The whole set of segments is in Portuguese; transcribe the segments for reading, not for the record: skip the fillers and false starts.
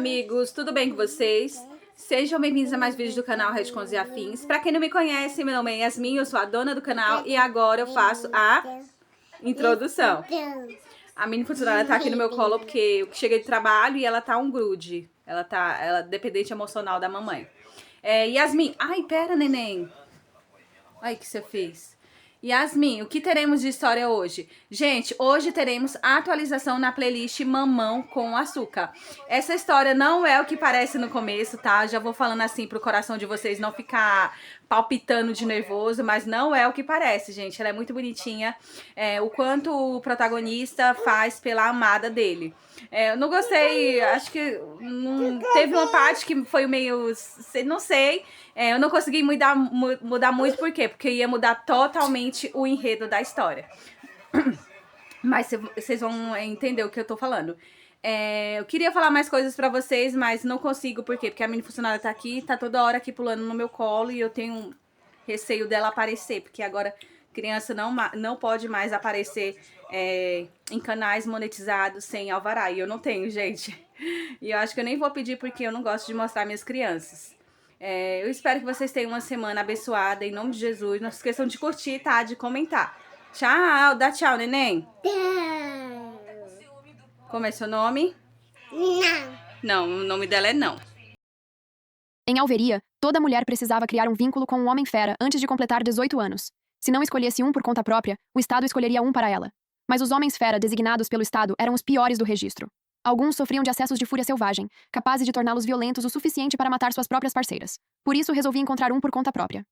Amigos, tudo bem com vocês? Sejam bem-vindos a mais vídeos do canal Retcons e Afins. Pra quem não me conhece, meu nome é Yasmin, eu sou a dona do canal e agora eu faço a introdução. A mini funcionária tá aqui no meu colo porque eu cheguei de trabalho e ela tá um grude. Ela é dependente emocional da mamãe. Yasmin, ai, pera, neném. Ai, o que você fez? Yasmin, o que teremos de história hoje? Gente, hoje teremos a atualização na playlist Mamão com Açúcar. Essa história não é o que parece no começo, tá? Já vou falando assim pro coração de vocês não ficar palpitando de nervoso, mas não é o que parece, gente. Ela é muito bonitinha. O quanto o protagonista faz pela amada dele. Eu não gostei, acho que teve uma parte que foi meio, não sei, eu não consegui mudar muito, por quê? Porque ia mudar totalmente o enredo da história. Mas vocês vão entender o que eu tô falando. Eu queria falar mais coisas pra vocês, mas não consigo, por quê? Porque a mini funcionária tá aqui, tá toda hora aqui pulando no meu colo e eu tenho receio dela aparecer, porque agora criança não pode mais aparecer em canais monetizados sem alvará, e eu não tenho, gente. E eu acho que eu nem vou pedir porque eu não gosto de mostrar minhas crianças. Eu espero que vocês tenham uma semana abençoada, em nome de Jesus. Não se esqueçam de curtir, tá? De comentar. Tchau, dá tchau, neném. Como é seu nome? Não. Não, o nome dela é não. Em Alveria, toda mulher precisava criar um vínculo com um homem-fera antes de completar 18 anos. Se não escolhesse um por conta própria, o Estado escolheria um para ela. Mas os homens-fera designados pelo Estado eram os piores do registro. Alguns sofriam de acessos de fúria selvagem, capazes de torná-los violentos o suficiente para matar suas próprias parceiras. Por isso resolvi encontrar um por conta própria.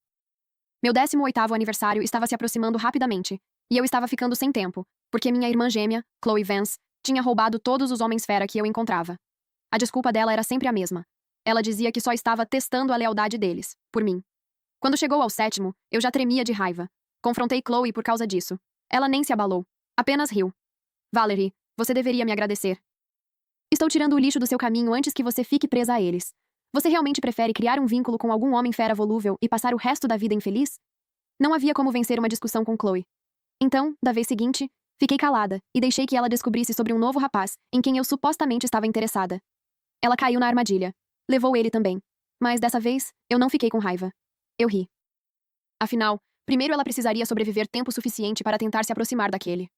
Meu 18º aniversário estava se aproximando rapidamente, e eu estava ficando sem tempo, porque minha irmã gêmea, Chloe Vance, tinha roubado todos os homens-fera que eu encontrava. A desculpa dela era sempre a mesma. Ela dizia que só estava testando a lealdade deles, por mim. Quando chegou ao 7º, eu já tremia de raiva. Confrontei Chloe por causa disso. Ela nem se abalou. Apenas riu. Valerie, você deveria me agradecer. Estou tirando o lixo do seu caminho antes que você fique presa a eles. Você realmente prefere criar um vínculo com algum homem-fera volúvel e passar o resto da vida infeliz? Não havia como vencer uma discussão com Chloe. Então, da vez seguinte, fiquei calada e deixei que ela descobrisse sobre um novo rapaz em quem eu supostamente estava interessada. Ela caiu na armadilha. Levou ele também. Mas dessa vez, eu não fiquei com raiva. Eu ri. Afinal, primeiro ela precisaria sobreviver tempo suficiente para tentar se aproximar daquele.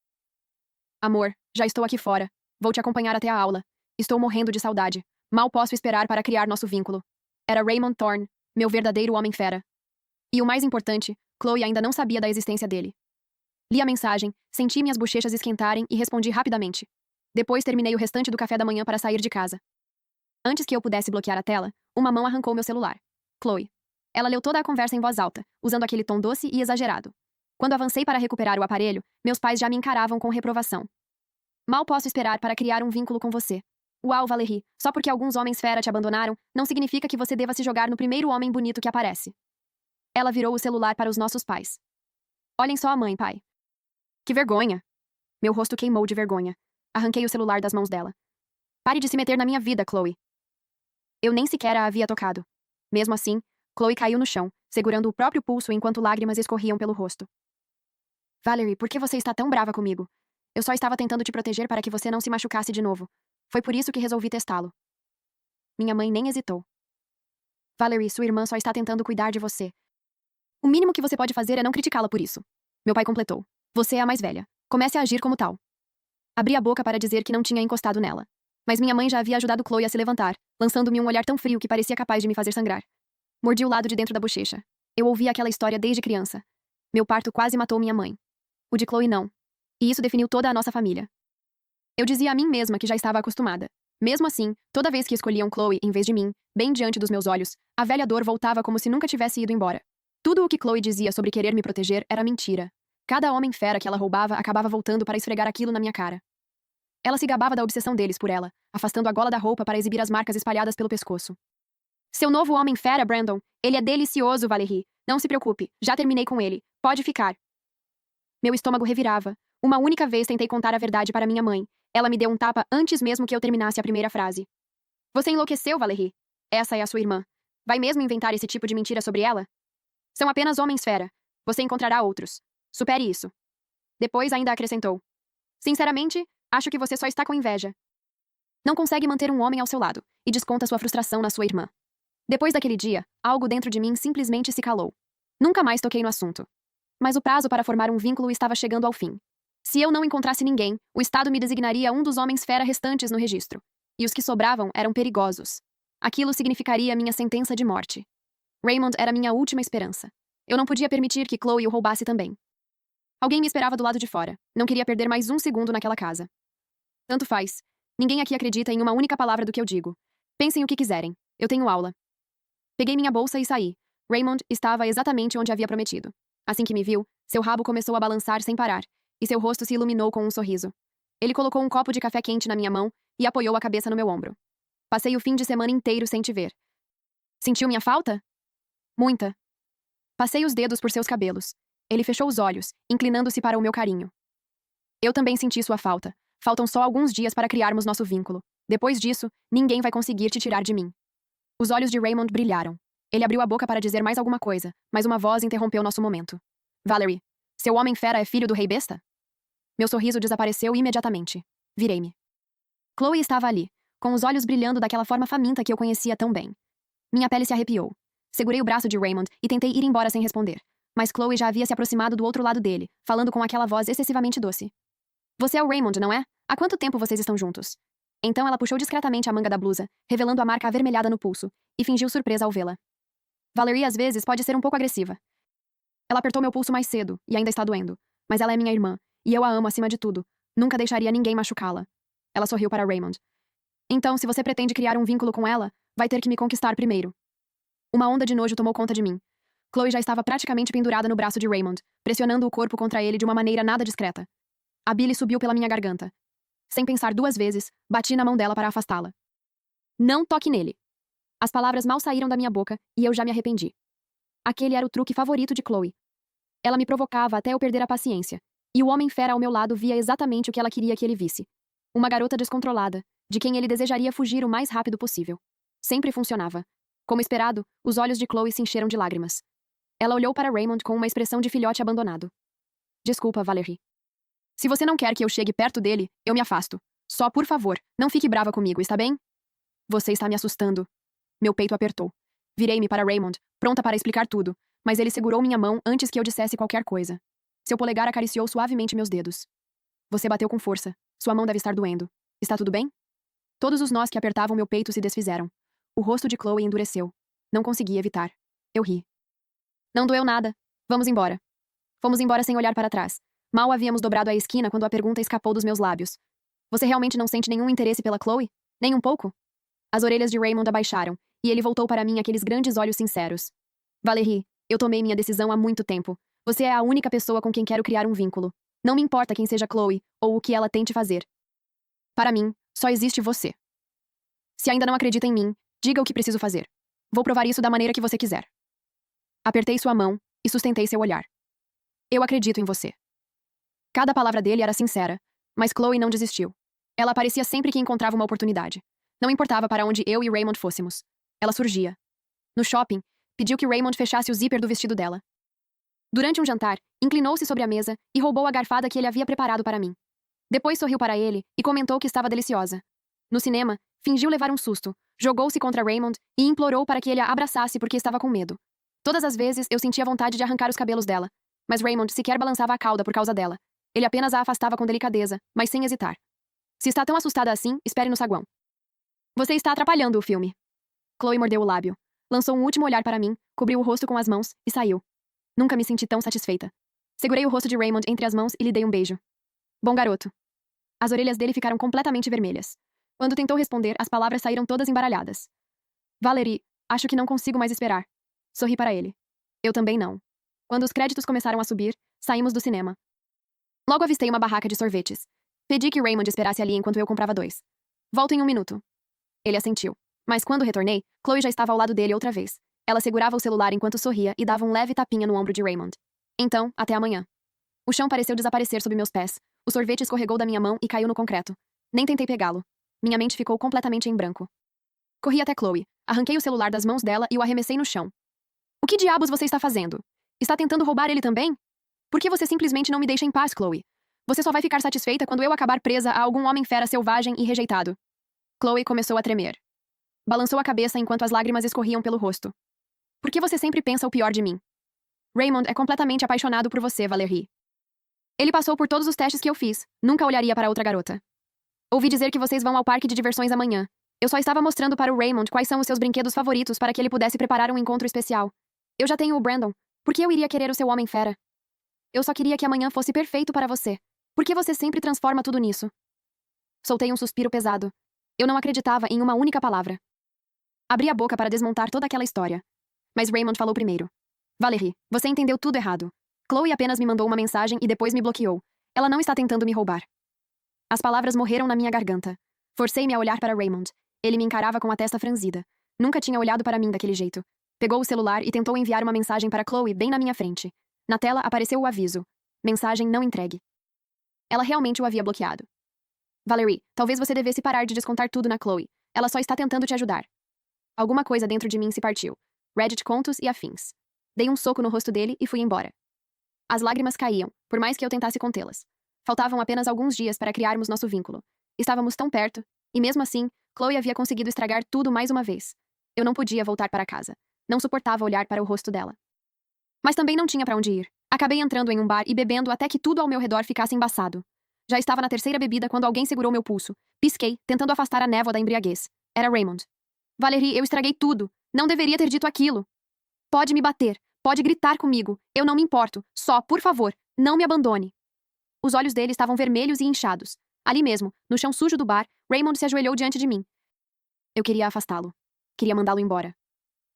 Amor, já estou aqui fora. Vou te acompanhar até a aula. Estou morrendo de saudade. Mal posso esperar para criar nosso vínculo. Era Raymond Thorne, meu verdadeiro homem-fera. E o mais importante, Chloe ainda não sabia da existência dele. Li a mensagem, senti minhas bochechas esquentarem e respondi rapidamente. Depois terminei o restante do café da manhã para sair de casa. Antes que eu pudesse bloquear a tela, uma mão arrancou meu celular. Chloe. Ela leu toda a conversa em voz alta, usando aquele tom doce e exagerado. Quando avancei para recuperar o aparelho, meus pais já me encaravam com reprovação. Mal posso esperar para criar um vínculo com você. Uau, Valerie, só porque alguns homens fera te abandonaram, não significa que você deva se jogar no primeiro homem bonito que aparece. Ela virou o celular para os nossos pais. Olhem só a mãe, pai. Que vergonha! Meu rosto queimou de vergonha. Arranquei o celular das mãos dela. Pare de se meter na minha vida, Chloe. Eu nem sequer a havia tocado. Mesmo assim, Chloe caiu no chão, segurando o próprio pulso enquanto lágrimas escorriam pelo rosto. Valerie, por que você está tão brava comigo? Eu só estava tentando te proteger para que você não se machucasse de novo. Foi por isso que resolvi testá-lo. Minha mãe nem hesitou. Valerie, sua irmã só está tentando cuidar de você. O mínimo que você pode fazer é não criticá-la por isso. Meu pai completou. Você é a mais velha. Comece a agir como tal. Abri a boca para dizer que não tinha encostado nela. Mas minha mãe já havia ajudado Chloe a se levantar, lançando-me um olhar tão frio que parecia capaz de me fazer sangrar. Mordi o lado de dentro da bochecha. Eu ouvi aquela história desde criança. Meu parto quase matou minha mãe. O de Chloe não. E isso definiu toda a nossa família. Eu dizia a mim mesma que já estava acostumada. Mesmo assim, toda vez que escolhiam Chloe em vez de mim, bem diante dos meus olhos, a velha dor voltava como se nunca tivesse ido embora. Tudo o que Chloe dizia sobre querer me proteger era mentira. Cada homem fera que ela roubava acabava voltando para esfregar aquilo na minha cara. Ela se gabava da obsessão deles por ela, afastando a gola da roupa para exibir as marcas espalhadas pelo pescoço. Seu novo homem-fera, Brandon. Ele é delicioso, Valerie. Não se preocupe, já terminei com ele. Pode ficar. Meu estômago revirava. Uma única vez tentei contar a verdade para minha mãe. Ela me deu um tapa antes mesmo que eu terminasse a primeira frase. Você enlouqueceu, Valerie. Essa é a sua irmã. Vai mesmo inventar esse tipo de mentira sobre ela? São apenas homens-fera. Você encontrará outros. Supere isso. Depois ainda acrescentou. Sinceramente, acho que você só está com inveja. Não consegue manter um homem ao seu lado e desconta sua frustração na sua irmã. Depois daquele dia, algo dentro de mim simplesmente se calou. Nunca mais toquei no assunto. Mas o prazo para formar um vínculo estava chegando ao fim. Se eu não encontrasse ninguém, o Estado me designaria um dos homens fera restantes no registro. E os que sobravam eram perigosos. Aquilo significaria minha sentença de morte. Raymond era minha última esperança. Eu não podia permitir que Chloe o roubasse também. Alguém me esperava do lado de fora. Não queria perder mais um segundo naquela casa. Tanto faz. Ninguém aqui acredita em uma única palavra do que eu digo. Pensem o que quiserem. Eu tenho aula. Peguei minha bolsa e saí. Raymond estava exatamente onde havia prometido. Assim que me viu, seu rabo começou a balançar sem parar, e seu rosto se iluminou com um sorriso. Ele colocou um copo de café quente na minha mão e apoiou a cabeça no meu ombro. Passei o fim de semana inteiro sem te ver. Sentiu minha falta? Muita. Passei os dedos por seus cabelos. Ele fechou os olhos, inclinando-se para o meu carinho. Eu também senti sua falta. Faltam só alguns dias para criarmos nosso vínculo. Depois disso, ninguém vai conseguir te tirar de mim. Os olhos de Raymond brilharam. Ele abriu a boca para dizer mais alguma coisa, mas uma voz interrompeu nosso momento. Valerie, seu homem-fera é filho do rei besta? Meu sorriso desapareceu imediatamente. Virei-me. Chloe estava ali, com os olhos brilhando daquela forma faminta que eu conhecia tão bem. Minha pele se arrepiou. Segurei o braço de Raymond e tentei ir embora sem responder. Mas Chloe já havia se aproximado do outro lado dele, falando com aquela voz excessivamente doce. Você é o Raymond, não é? Há quanto tempo vocês estão juntos? Então ela puxou discretamente a manga da blusa, revelando a marca avermelhada no pulso, e fingiu surpresa ao vê-la. Valerie às vezes pode ser um pouco agressiva. Ela apertou meu pulso mais cedo, e ainda está doendo. Mas ela é minha irmã, e eu a amo acima de tudo. Nunca deixaria ninguém machucá-la. Ela sorriu para Raymond. Então, se você pretende criar um vínculo com ela, vai ter que me conquistar primeiro. Uma onda de nojo tomou conta de mim. Chloe já estava praticamente pendurada no braço de Raymond, pressionando o corpo contra ele de uma maneira nada discreta. A bile subiu pela minha garganta. Sem pensar duas vezes, bati na mão dela para afastá-la. Não toque nele. As palavras mal saíram da minha boca e eu já me arrependi. Aquele era o truque favorito de Chloe. Ela me provocava até eu perder a paciência, e o homem-fera ao meu lado via exatamente o que ela queria que ele visse. Uma garota descontrolada, de quem ele desejaria fugir o mais rápido possível. Sempre funcionava. Como esperado, os olhos de Chloe se encheram de lágrimas. Ela olhou para Raymond com uma expressão de filhote abandonado. Desculpa, Valerie. Se você não quer que eu chegue perto dele, eu me afasto. Só, por favor, não fique brava comigo, está bem? Você está me assustando. Meu peito apertou. Virei-me para Raymond, pronta para explicar tudo, mas ele segurou minha mão antes que eu dissesse qualquer coisa. Seu polegar acariciou suavemente meus dedos. Você bateu com força. Sua mão deve estar doendo. Está tudo bem? Todos os nós que apertavam meu peito se desfizeram. O rosto de Chloe endureceu. Não consegui evitar. Eu ri. Não doeu nada. Vamos embora. Fomos embora sem olhar para trás. Mal havíamos dobrado a esquina quando a pergunta escapou dos meus lábios. Você realmente não sente nenhum interesse pela Chloe? Nem um pouco? As orelhas de Raymond abaixaram, e ele voltou para mim aqueles grandes olhos sinceros. Valerie, eu tomei minha decisão há muito tempo. Você é a única pessoa com quem quero criar um vínculo. Não me importa quem seja Chloe, ou o que ela tente fazer. Para mim, só existe você. Se ainda não acredita em mim, diga o que preciso fazer. Vou provar isso da maneira que você quiser. Apertei sua mão e sustentei seu olhar. Eu acredito em você. Cada palavra dele era sincera, mas Chloe não desistiu. Ela aparecia sempre que encontrava uma oportunidade. Não importava para onde eu e Raymond fôssemos. Ela surgia. No shopping, pediu que Raymond fechasse o zíper do vestido dela. Durante um jantar, inclinou-se sobre a mesa e roubou a garfada que ele havia preparado para mim. Depois sorriu para ele e comentou que estava deliciosa. No cinema, fingiu levar um susto, jogou-se contra Raymond e implorou para que ele a abraçasse porque estava com medo. Todas as vezes eu sentia vontade de arrancar os cabelos dela, mas Raymond sequer balançava a cauda por causa dela. Ele apenas a afastava com delicadeza, mas sem hesitar. Se está tão assustada assim, espere no saguão. Você está atrapalhando o filme. Chloe mordeu o lábio. Lançou um último olhar para mim, cobriu o rosto com as mãos e saiu. Nunca me senti tão satisfeita. Segurei o rosto de Raymond entre as mãos e lhe dei um beijo. Bom garoto. As orelhas dele ficaram completamente vermelhas. Quando tentou responder, as palavras saíram todas embaralhadas. Valerie, acho que não consigo mais esperar. Sorri para ele. Eu também não. Quando os créditos começaram a subir, saímos do cinema. Logo avistei uma barraca de sorvetes. Pedi que Raymond esperasse ali enquanto eu comprava 2. Volto em 1 minuto. Ele assentiu. Mas quando retornei, Chloe já estava ao lado dele outra vez. Ela segurava o celular enquanto sorria e dava um leve tapinha no ombro de Raymond. Então, até amanhã. O chão pareceu desaparecer sob meus pés. O sorvete escorregou da minha mão e caiu no concreto. Nem tentei pegá-lo. Minha mente ficou completamente em branco. Corri até Chloe, arranquei o celular das mãos dela e o arremessei no chão. O que diabos você está fazendo? Está tentando roubar ele também? Por que você simplesmente não me deixa em paz, Chloe? Você só vai ficar satisfeita quando eu acabar presa a algum homem fera selvagem e rejeitado. Chloe começou a tremer. Balançou a cabeça enquanto as lágrimas escorriam pelo rosto. Por que você sempre pensa o pior de mim? Raymond é completamente apaixonado por você, Valerie. Ele passou por todos os testes que eu fiz. Nunca olharia para outra garota. Ouvi dizer que vocês vão ao parque de diversões amanhã. Eu só estava mostrando para o Raymond quais são os seus brinquedos favoritos para que ele pudesse preparar um encontro especial. Eu já tenho o Brandon. Por que eu iria querer o seu homem-fera? Eu só queria que amanhã fosse perfeito para você. Por que você sempre transforma tudo nisso? Soltei um suspiro pesado. Eu não acreditava em uma única palavra. Abri a boca para desmontar toda aquela história. Mas Raymond falou primeiro. Valerie, você entendeu tudo errado. Chloe apenas me mandou uma mensagem e depois me bloqueou. Ela não está tentando me roubar. As palavras morreram na minha garganta. Forcei-me a olhar para Raymond. Ele me encarava com a testa franzida. Nunca tinha olhado para mim daquele jeito. Pegou o celular e tentou enviar uma mensagem para Chloe bem na minha frente. Na tela apareceu o aviso. Mensagem não entregue. Ela realmente o havia bloqueado. Valerie, talvez você devesse parar de descontar tudo na Chloe. Ela só está tentando te ajudar. Alguma coisa dentro de mim se partiu. Reddit contos e afins. Dei um soco no rosto dele e fui embora. As lágrimas caíam, por mais que eu tentasse contê-las. Faltavam apenas alguns dias para criarmos nosso vínculo. Estávamos tão perto, e mesmo assim, Chloe havia conseguido estragar tudo mais uma vez. Eu não podia voltar para casa. Não suportava olhar para o rosto dela. Mas também não tinha para onde ir. Acabei entrando em um bar e bebendo até que tudo ao meu redor ficasse embaçado. Já estava na terceira bebida quando alguém segurou meu pulso. Pisquei, tentando afastar a névoa da embriaguez. Era Raymond. Valerie, eu estraguei tudo. Não deveria ter dito aquilo. Pode me bater. Pode gritar comigo. Eu não me importo. Só, por favor, não me abandone. Os olhos dele estavam vermelhos e inchados. Ali mesmo, no chão sujo do bar, Raymond se ajoelhou diante de mim. Eu queria afastá-lo. Queria mandá-lo embora.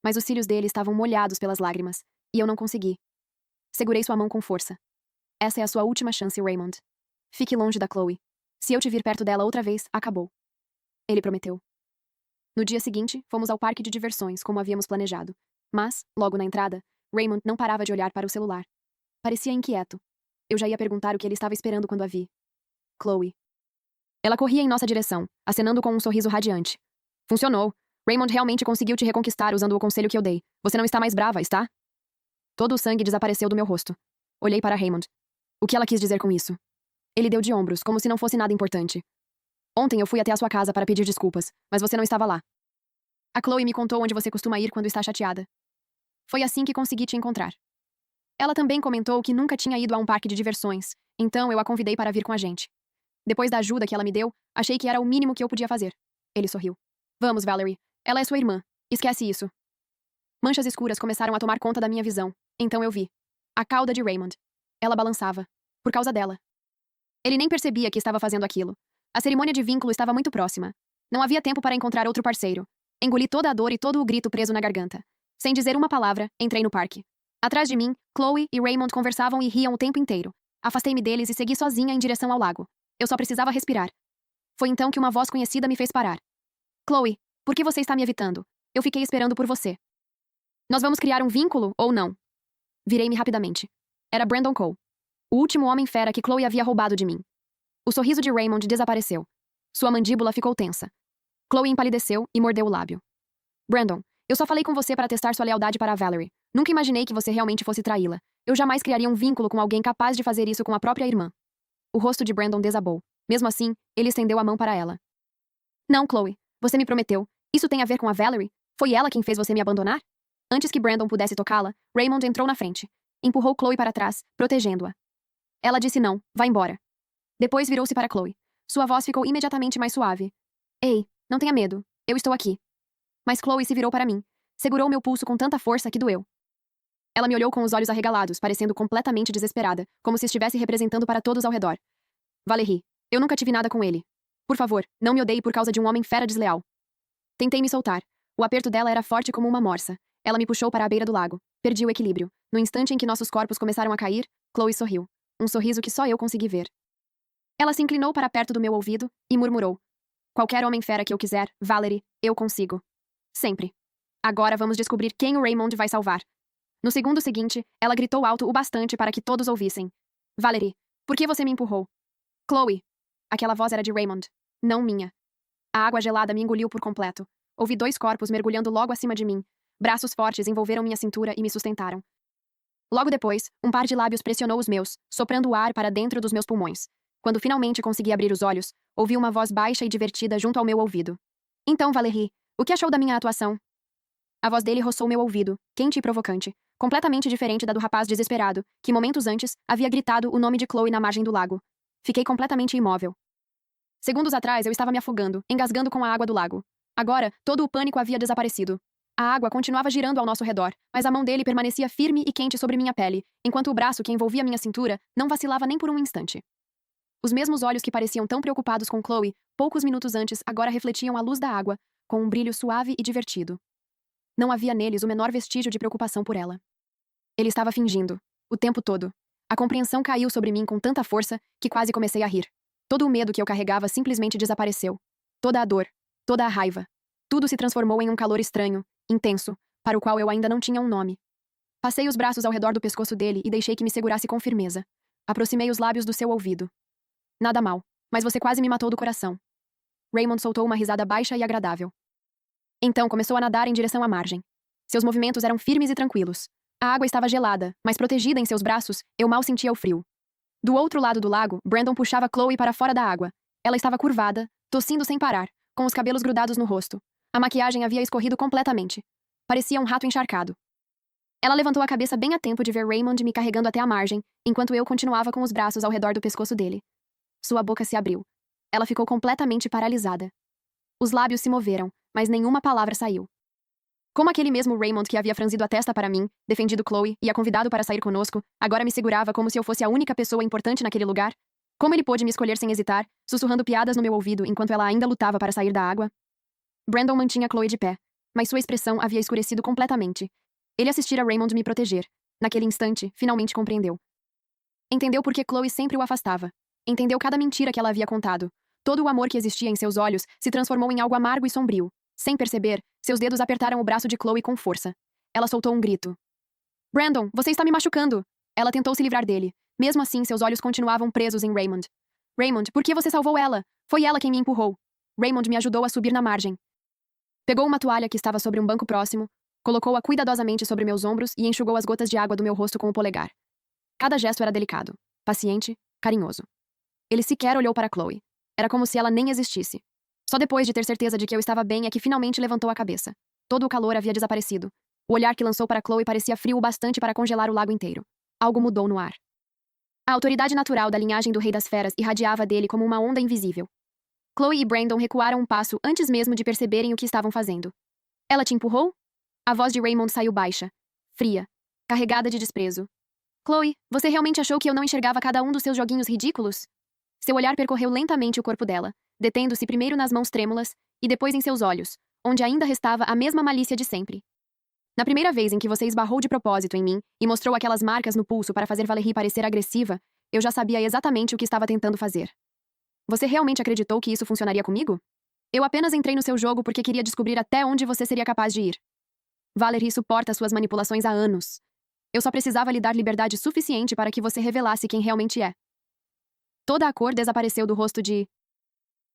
Mas os cílios dele estavam molhados pelas lágrimas, e eu não consegui. Segurei sua mão com força. Essa é a sua última chance, Raymond. Fique longe da Chloe. Se eu te vir perto dela outra vez, acabou. Ele prometeu. No dia seguinte, fomos ao parque de diversões, como havíamos planejado. Mas, logo na entrada, Raymond não parava de olhar para o celular. Parecia inquieto. Eu já ia perguntar o que ele estava esperando quando a vi. Chloe. Ela corria em nossa direção, acenando com um sorriso radiante. Funcionou. Raymond realmente conseguiu te reconquistar usando o conselho que eu dei. Você não está mais brava, está? Todo o sangue desapareceu do meu rosto. Olhei para Raymond. O que ela quis dizer com isso? Ele deu de ombros, como se não fosse nada importante. Ontem eu fui até a sua casa para pedir desculpas, mas você não estava lá. A Chloe me contou onde você costuma ir quando está chateada. Foi assim que consegui te encontrar. Ela também comentou que nunca tinha ido a um parque de diversões, então eu a convidei para vir com a gente. Depois da ajuda que ela me deu, achei que era o mínimo que eu podia fazer. Ele sorriu. Vamos, Valerie. Ela é sua irmã. Esquece isso. Manchas escuras começaram a tomar conta da minha visão. Então eu vi. A cauda de Raymond. Ela balançava. Por causa dela. Ele nem percebia que estava fazendo aquilo. A cerimônia de vínculo estava muito próxima. Não havia tempo para encontrar outro parceiro. Engoli toda a dor e todo o grito preso na garganta. Sem dizer uma palavra, entrei no parque. Atrás de mim, Chloe e Raymond conversavam e riam o tempo inteiro. Afastei-me deles e segui sozinha em direção ao lago. Eu só precisava respirar. Foi então que uma voz conhecida me fez parar. Chloe, por que você está me evitando? Eu fiquei esperando por você. Nós vamos criar um vínculo, ou não? Virei-me rapidamente. Era Brandon Cole. O último homem-fera que Chloe havia roubado de mim. O sorriso de Raymond desapareceu. Sua mandíbula ficou tensa. Chloe empalideceu e mordeu o lábio. Brandon, eu só falei com você para testar sua lealdade para a Valerie. Nunca imaginei que você realmente fosse traí-la. Eu jamais criaria um vínculo com alguém capaz de fazer isso com a própria irmã. O rosto de Brandon desabou. Mesmo assim, ele estendeu a mão para ela. Não, Chloe. Você me prometeu. Isso tem a ver com a Valerie? Foi ela quem fez você me abandonar? Antes que Brandon pudesse tocá-la, Raymond entrou na frente. Empurrou Chloe para trás, protegendo-a. Ela disse não, vá embora. Depois virou-se para Chloe. Sua voz ficou imediatamente mais suave. Ei, não tenha medo. Eu estou aqui. Mas Chloe se virou para mim. Segurou meu pulso com tanta força que doeu. Ela me olhou com os olhos arregalados, parecendo completamente desesperada, como se estivesse representando para todos ao redor. Valerie, eu nunca tive nada com ele. Por favor, não me odeie por causa de um homem fera desleal. Tentei me soltar. O aperto dela era forte como uma morsa. Ela me puxou para a beira do lago. Perdi o equilíbrio. No instante em que nossos corpos começaram a cair, Chloe sorriu. Um sorriso que só eu consegui ver. Ela se inclinou para perto do meu ouvido e murmurou. Qualquer homem fera que eu quiser, Valerie, eu consigo. Sempre. Agora vamos descobrir quem o Raymond vai salvar. No segundo seguinte, ela gritou alto o bastante para que todos ouvissem. Valerie, por que você me empurrou? Chloe. Aquela voz era de Raymond, não minha. A água gelada me engoliu por completo. Ouvi dois corpos mergulhando logo acima de mim. Braços fortes envolveram minha cintura e me sustentaram. Logo depois, um par de lábios pressionou os meus, soprando o ar para dentro dos meus pulmões. Quando finalmente consegui abrir os olhos, ouvi uma voz baixa e divertida junto ao meu ouvido. Então, Valerie, o que achou da minha atuação? A voz dele roçou meu ouvido, quente e provocante, completamente diferente da do rapaz desesperado, que momentos antes havia gritado o nome de Chloe na margem do lago. Fiquei completamente imóvel. Segundos atrás, eu estava me afogando, engasgando com a água do lago. Agora, todo o pânico havia desaparecido. A água continuava girando ao nosso redor, mas a mão dele permanecia firme e quente sobre minha pele, enquanto o braço que envolvia minha cintura não vacilava nem por um instante. Os mesmos olhos que pareciam tão preocupados com Chloe, poucos minutos antes, agora refletiam a luz da água, com um brilho suave e divertido. Não havia neles o menor vestígio de preocupação por ela. Ele estava fingindo, o tempo todo. A compreensão caiu sobre mim com tanta força que quase comecei a rir. Todo o medo que eu carregava simplesmente desapareceu. Toda a dor, toda a raiva. Tudo se transformou em um calor estranho, intenso, para o qual eu ainda não tinha um nome. Passei os braços ao redor do pescoço dele e deixei que me segurasse com firmeza. Aproximei os lábios do seu ouvido. Nada mal, mas você quase me matou do coração. Raymond soltou uma risada baixa e agradável. Então começou a nadar em direção à margem. Seus movimentos eram firmes e tranquilos. A água estava gelada, mas protegida em seus braços, eu mal sentia o frio. Do outro lado do lago, Brandon puxava Chloe para fora da água. Ela estava curvada, tossindo sem parar, com os cabelos grudados no rosto. A maquiagem havia escorrido completamente. Parecia um rato encharcado. Ela levantou a cabeça bem a tempo de ver Raymond me carregando até a margem, enquanto eu continuava com os braços ao redor do pescoço dele. Sua boca se abriu. Ela ficou completamente paralisada. Os lábios se moveram, mas nenhuma palavra saiu. Como aquele mesmo Raymond que havia franzido a testa para mim, defendido Chloe e a convidado para sair conosco, agora me segurava como se eu fosse a única pessoa importante naquele lugar? Como ele pôde me escolher sem hesitar, sussurrando piadas no meu ouvido enquanto ela ainda lutava para sair da água? Brandon mantinha Chloe de pé, mas sua expressão havia escurecido completamente. Ele assistira Raymond me proteger. Naquele instante, finalmente compreendeu. Entendeu por que Chloe sempre o afastava. Entendeu cada mentira que ela havia contado. Todo o amor que existia em seus olhos se transformou em algo amargo e sombrio. Sem perceber, seus dedos apertaram o braço de Chloe com força. Ela soltou um grito. Brandon, você está me machucando! Ela tentou se livrar dele. Mesmo assim, seus olhos continuavam presos em Raymond. Raymond, por que você salvou ela? Foi ela quem me empurrou. Raymond me ajudou a subir na margem. Pegou uma toalha que estava sobre um banco próximo, colocou-a cuidadosamente sobre meus ombros e enxugou as gotas de água do meu rosto com o polegar. Cada gesto era delicado, paciente, carinhoso. Ele sequer olhou para Chloe. Era como se ela nem existisse. Só depois de ter certeza de que eu estava bem é que finalmente levantou a cabeça. Todo o calor havia desaparecido. O olhar que lançou para Chloe parecia frio o bastante para congelar o lago inteiro. Algo mudou no ar. A autoridade natural da linhagem do Rei das Feras irradiava dele como uma onda invisível. Chloe e Brandon recuaram um passo antes mesmo de perceberem o que estavam fazendo. Ela te empurrou? A voz de Raymond saiu baixa, fria, carregada de desprezo. Chloe, você realmente achou que eu não enxergava cada um dos seus joguinhos ridículos? Seu olhar percorreu lentamente o corpo dela, detendo-se primeiro nas mãos trêmulas e depois em seus olhos, onde ainda restava a mesma malícia de sempre. Na primeira vez em que você esbarrou de propósito em mim e mostrou aquelas marcas no pulso para fazer Valerie parecer agressiva, eu já sabia exatamente o que estava tentando fazer. Você realmente acreditou que isso funcionaria comigo? Eu apenas entrei no seu jogo porque queria descobrir até onde você seria capaz de ir. Valerie suporta suas manipulações há anos. Eu só precisava lhe dar liberdade suficiente para que você revelasse quem realmente é. Toda a cor desapareceu do rosto de...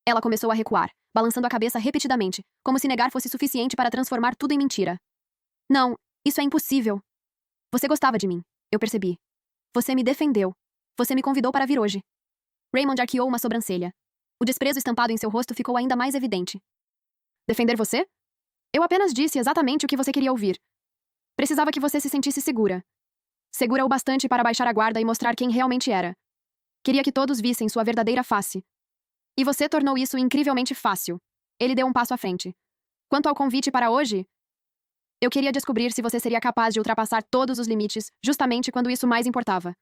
Ela começou a recuar, balançando a cabeça repetidamente, como se negar fosse suficiente para transformar tudo em mentira. Não, isso é impossível. Você gostava de mim, eu percebi. Você me defendeu. Você me convidou para vir hoje. Raymond arqueou uma sobrancelha. O desprezo estampado em seu rosto ficou ainda mais evidente. Defender você? Eu apenas disse exatamente o que você queria ouvir. Precisava que você se sentisse segura. Segura o bastante para baixar a guarda e mostrar quem realmente era. Queria que todos vissem sua verdadeira face. E você tornou isso incrivelmente fácil. Ele deu um passo à frente. Quanto ao convite para hoje, eu queria descobrir se você seria capaz de ultrapassar todos os limites, justamente quando isso mais importava.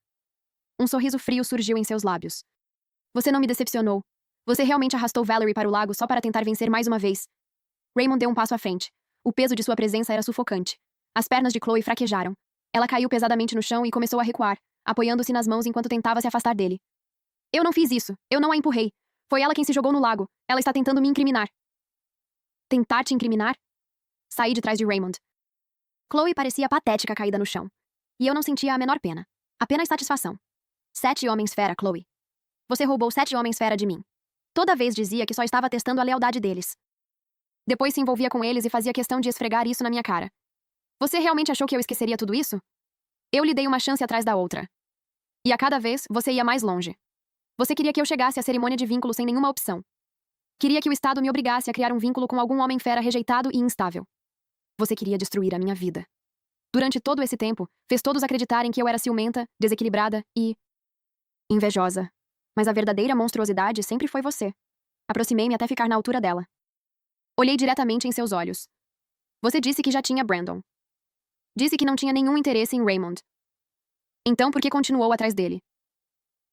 Um sorriso frio surgiu em seus lábios. Você não me decepcionou. Você realmente arrastou Valerie para o lago só para tentar vencer mais uma vez. Raymond deu um passo à frente. O peso de sua presença era sufocante. As pernas de Chloe fraquejaram. Ela caiu pesadamente no chão e começou a recuar, apoiando-se nas mãos enquanto tentava se afastar dele. Eu não fiz isso. Eu não a empurrei. Foi ela quem se jogou no lago. Ela está tentando me incriminar. Tentar te incriminar? Saí de trás de Raymond. Chloe parecia patética caída no chão. E eu não sentia a menor pena. Apenas satisfação. 7 homens fera, Chloe. Você roubou 7 homens fera de mim. Toda vez dizia que só estava testando a lealdade deles. Depois se envolvia com eles e fazia questão de esfregar isso na minha cara. Você realmente achou que eu esqueceria tudo isso? Eu lhe dei uma chance atrás da outra. E a cada vez, você ia mais longe. Você queria que eu chegasse à cerimônia de vínculo sem nenhuma opção. Queria que o Estado me obrigasse a criar um vínculo com algum homem fera rejeitado e instável. Você queria destruir a minha vida. Durante todo esse tempo, fez todos acreditarem que eu era ciumenta, desequilibrada e invejosa. Mas a verdadeira monstruosidade sempre foi você. Aproximei-me até ficar na altura dela. Olhei diretamente em seus olhos. Você disse que já tinha Brandon. Disse que não tinha nenhum interesse em Raymond. Então por que continuou atrás dele?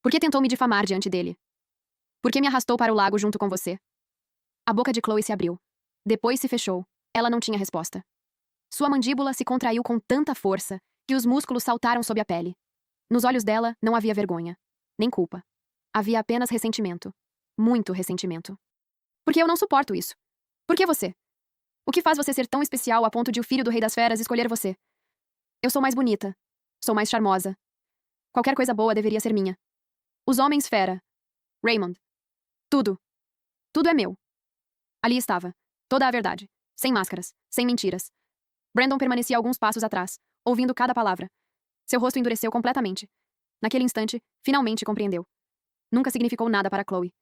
Por que tentou me difamar diante dele? Por que me arrastou para o lago junto com você? A boca de Chloe se abriu. Depois se fechou. Ela não tinha resposta. Sua mandíbula se contraiu com tanta força que os músculos saltaram sob a pele. Nos olhos dela não havia vergonha, nem culpa. Havia apenas ressentimento. Muito ressentimento. Por que eu não suporto isso? Por que você? O que faz você ser tão especial a ponto de o filho do Rei das Feras escolher você? Eu sou mais bonita. Sou mais charmosa. Qualquer coisa boa deveria ser minha. Os homens fera. Raymond. Tudo. Tudo é meu. Ali estava. Toda a verdade. Sem máscaras. Sem mentiras. Brandon permanecia alguns passos atrás, ouvindo cada palavra. Seu rosto endureceu completamente. Naquele instante, finalmente compreendeu. Nunca significou nada para Chloe.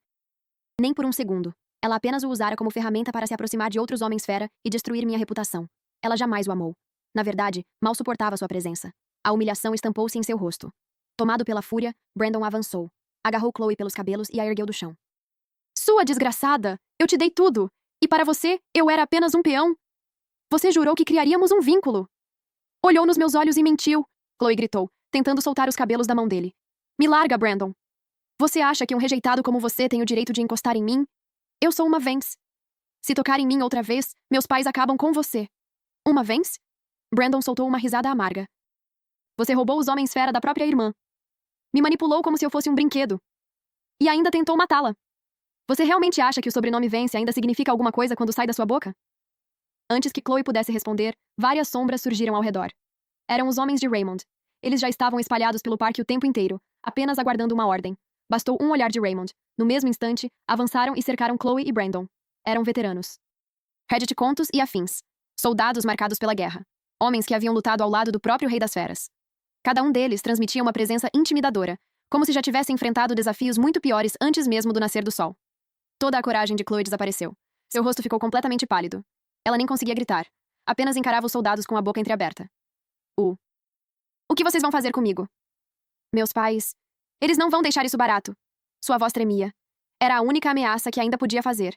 Nem por um segundo. Ela apenas o usara como ferramenta para se aproximar de outros homens fera e destruir minha reputação. Ela jamais o amou. Na verdade, mal suportava sua presença. A humilhação estampou-se em seu rosto. Tomado pela fúria, Brandon avançou. Agarrou Chloe pelos cabelos e a ergueu do chão. Sua desgraçada! Eu te dei tudo! E para você, eu era apenas um peão! Você jurou que criaríamos um vínculo! Olhou nos meus olhos e mentiu! Chloe gritou, tentando soltar os cabelos da mão dele. Me larga, Brandon! Você acha que um rejeitado como você tem o direito de encostar em mim? Eu sou uma Vance. Se tocar em mim outra vez, meus pais acabam com você. Uma Vance? Brandon soltou uma risada amarga. Você roubou os homens fera da própria irmã. Me manipulou como se eu fosse um brinquedo. E ainda tentou matá-la. Você realmente acha que o sobrenome Vance ainda significa alguma coisa quando sai da sua boca? Antes que Chloe pudesse responder, várias sombras surgiram ao redor. Eram os homens de Raymond. Eles já estavam espalhados pelo parque o tempo inteiro, apenas aguardando uma ordem. Bastou um olhar de Raymond. No mesmo instante, avançaram e cercaram Chloe e Brandon. Eram veteranos. Reddit Contos e afins. Soldados marcados pela guerra. Homens que haviam lutado ao lado do próprio Rei das Feras. Cada um deles transmitia uma presença intimidadora, como se já tivesse enfrentado desafios muito piores antes mesmo do nascer do sol. Toda a coragem de Chloe desapareceu. Seu rosto ficou completamente pálido. Ela nem conseguia gritar. Apenas encarava os soldados com a boca entreaberta. O que vocês vão fazer comigo? Meus pais... Eles não vão deixar isso barato. Sua voz tremia. Era a única ameaça que ainda podia fazer.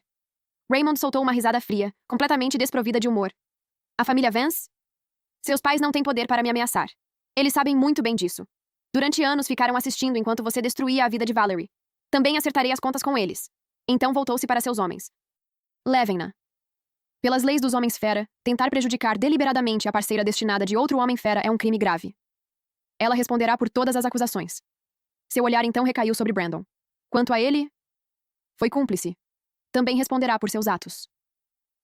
Raymond soltou uma risada fria, completamente desprovida de humor. A família Vance? Seus pais não têm poder para me ameaçar. Eles sabem muito bem disso. Durante anos ficaram assistindo enquanto você destruía a vida de Valerie. Também acertarei as contas com eles. Então voltou-se para seus homens. Levem-na. Pelas leis dos homens fera, tentar prejudicar deliberadamente a parceira destinada de outro homem fera é um crime grave. Ela responderá por todas as acusações. Seu olhar então recaiu sobre Brandon. Quanto a ele, foi cúmplice. Também responderá por seus atos.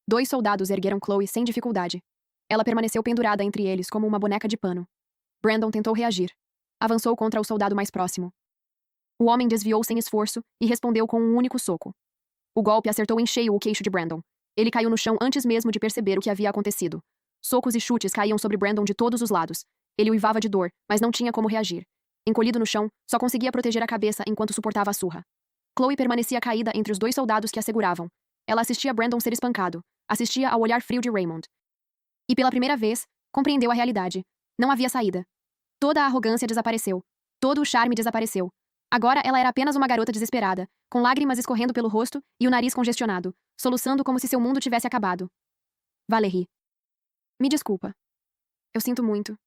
2 soldados ergueram Chloe sem dificuldade. Ela permaneceu pendurada entre eles como uma boneca de pano. Brandon tentou reagir. Avançou contra o soldado mais próximo. O homem desviou sem esforço e respondeu com um único soco. O golpe acertou em cheio o queixo de Brandon. Ele caiu no chão antes mesmo de perceber o que havia acontecido. Socos e chutes caíam sobre Brandon de todos os lados. Ele uivava de dor, mas não tinha como reagir. Encolhido no chão, só conseguia proteger a cabeça enquanto suportava a surra. Chloe permanecia caída entre os 2 soldados que a seguravam. Ela assistia Brandon ser espancado. Assistia ao olhar frio de Raymond. E pela primeira vez, compreendeu a realidade. Não havia saída. Toda a arrogância desapareceu. Todo o charme desapareceu. Agora ela era apenas uma garota desesperada, com lágrimas escorrendo pelo rosto e o nariz congestionado, soluçando como se seu mundo tivesse acabado. Valerie. Me desculpa. Eu sinto muito.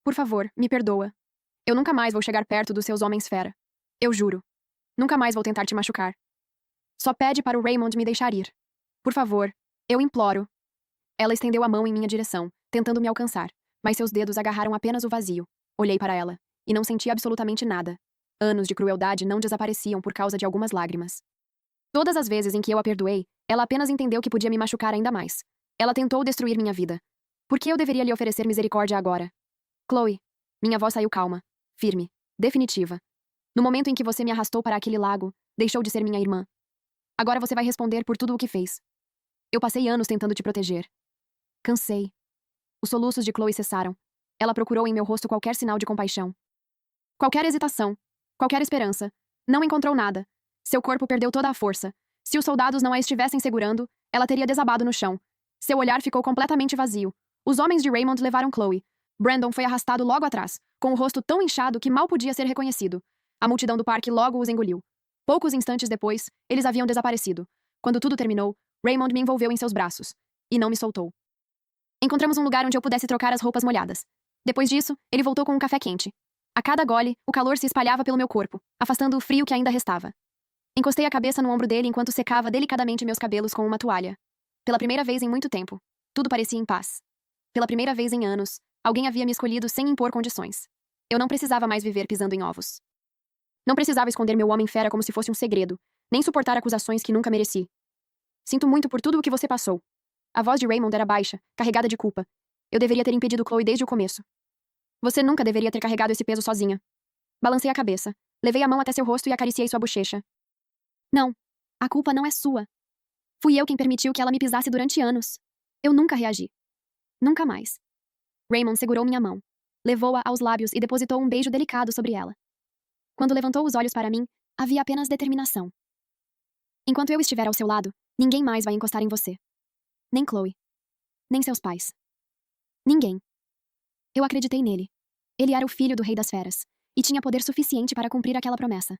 Por favor, me perdoa. Eu nunca mais vou chegar perto dos seus homens fera. Eu juro. Nunca mais vou tentar te machucar. Só pede para o Raymond me deixar ir. Por favor, eu imploro. Ela estendeu a mão em minha direção, tentando me alcançar, mas seus dedos agarraram apenas o vazio. Olhei para ela, e não senti absolutamente nada. Anos de crueldade não desapareciam por causa de algumas lágrimas. Todas as vezes em que eu a perdoei, ela apenas entendeu que podia me machucar ainda mais. Ela tentou destruir minha vida. Por que eu deveria lhe oferecer misericórdia agora? Chloe. Minha voz saiu calma, firme, definitiva. No momento em que você me arrastou para aquele lago, deixou de ser minha irmã. Agora você vai responder por tudo o que fez. Eu passei anos tentando te proteger. Cansei. Os soluços de Chloe cessaram. Ela procurou em meu rosto qualquer sinal de compaixão. Qualquer hesitação. Qualquer esperança. Não encontrou nada. Seu corpo perdeu toda a força. Se os soldados não a estivessem segurando, ela teria desabado no chão. Seu olhar ficou completamente vazio. Os homens de Raymond levaram Chloe. Brandon foi arrastado logo atrás, com o rosto tão inchado que mal podia ser reconhecido. A multidão do parque logo os engoliu. Poucos instantes depois, eles haviam desaparecido. Quando tudo terminou, Raymond me envolveu em seus braços. E não me soltou. Encontramos um lugar onde eu pudesse trocar as roupas molhadas. Depois disso, ele voltou com um café quente. A cada gole, o calor se espalhava pelo meu corpo, afastando o frio que ainda restava. Encostei a cabeça no ombro dele enquanto secava delicadamente meus cabelos com uma toalha. Pela primeira vez em muito tempo, tudo parecia em paz. Pela primeira vez em anos, alguém havia me escolhido sem impor condições. Eu não precisava mais viver pisando em ovos. Não precisava esconder meu homem-fera como se fosse um segredo, nem suportar acusações que nunca mereci. Sinto muito por tudo o que você passou. A voz de Raymond era baixa, carregada de culpa. Eu deveria ter impedido Chloe desde o começo. Você nunca deveria ter carregado esse peso sozinha. Balancei a cabeça, levei a mão até seu rosto e acariciei sua bochecha. Não, a culpa não é sua. Fui eu quem permitiu que ela me pisasse durante anos. Eu nunca reagi. Nunca mais. Raymond segurou minha mão, levou-a aos lábios e depositou um beijo delicado sobre ela. Quando levantou os olhos para mim, havia apenas determinação. Enquanto eu estiver ao seu lado, ninguém mais vai encostar em você. Nem Chloe. Nem seus pais. Ninguém. Eu acreditei nele. Ele era o filho do Rei das Feras, e tinha poder suficiente para cumprir aquela promessa.